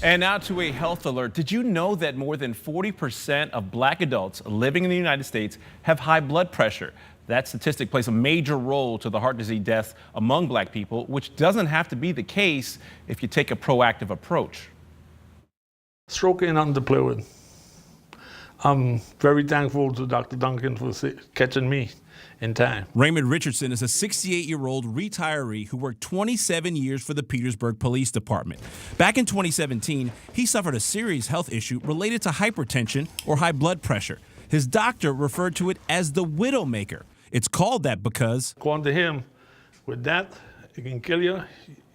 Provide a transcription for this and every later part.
And now to a health alert. Did you know that more than 40% of black adults living in the United States have high blood pressure? That statistic plays a major role to the heart disease deaths among black people, which doesn't have to be the case if you take a proactive approach. Stroke ain't nothing to play with. I'm very thankful to Dr. Duncan for catching me in time. Raymond Richardson is a 68-year-old retiree who worked 27 years for the Petersburg Police Department. Back in 2017, he suffered a serious health issue related to hypertension or high blood pressure. His doctor referred to it as the widowmaker. It's called that because, according to him, with that, it can kill you.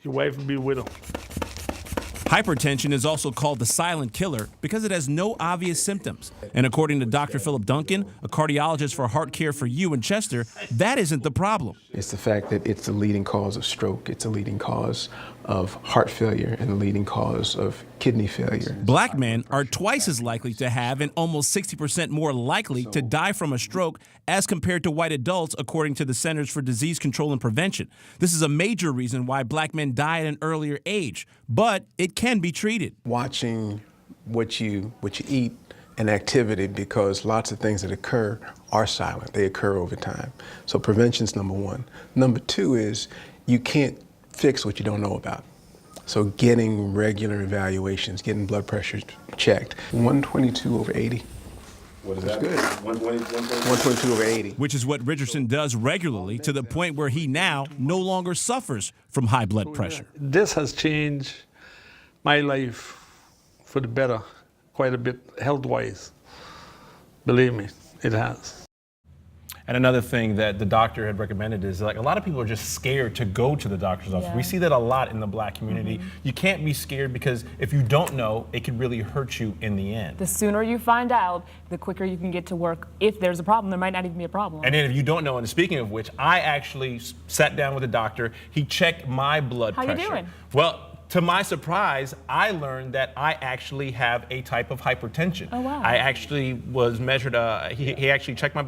Your wife will be a widow. Hypertension is also called the silent killer because it has no obvious symptoms. And according to Dr. Philip Duncan, a cardiologist for Heart Care for You in Chester, that isn't the problem. It's the fact that it's the leading cause of stroke, it's the leading cause of heart failure, and the leading cause of kidney failure. Black men are twice as likely to have and almost 60% more likely to die from a stroke as compared to white adults, according to the Centers for Disease Control and Prevention. This is a major reason why black men die at an earlier age, but it can be treated. Watching what you eat and activity, because lots of things that occur are silent. They occur over time. So prevention's number one. Number two is you can't fix what you don't know about. So getting regular evaluations, getting blood pressure checked. 122 over 80. What is That's that? good. 122 over 80. Which is what Richardson does regularly, to the point where he now no longer suffers from high blood pressure. This has changed my life for the better quite a bit health-wise. Believe me, it has. And another thing that the doctor had recommended is, like, a lot of people are just scared to go to the doctor's office. We see that a lot in the black community. You can't be scared, because if you don't know, it could really hurt you in the end. The sooner you find out, the quicker you can get to work. If there's a problem, there might not even be a problem. And then if you don't know, and speaking of which, I actually sat down with a doctor. He checked my blood pressure. How you doing? Well, to my surprise, I learned that I actually have a type of hypertension. Oh, wow. I actually was measured, he actually checked my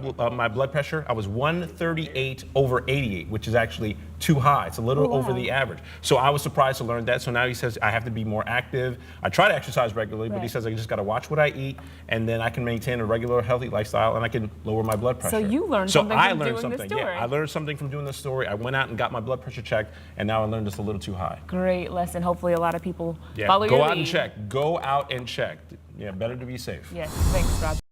blood pressure. I was 138 over 88, which is actually too high. It's a little over the average. So I was surprised to learn that. So now he says I have to be more active. I try to exercise regularly, but he says I just got to watch what I eat, and then I can maintain a regular, healthy lifestyle, and I can lower my blood pressure. So you learned something from doing this story. Yeah, I learned something from doing this story. I went out and got my blood pressure checked, and now I learned it's a little too high. Great lesson. Hopefully a lot of people follow your lead. Go out and check. Go out and check. Yeah, better to be safe. Yes, thanks, Rob.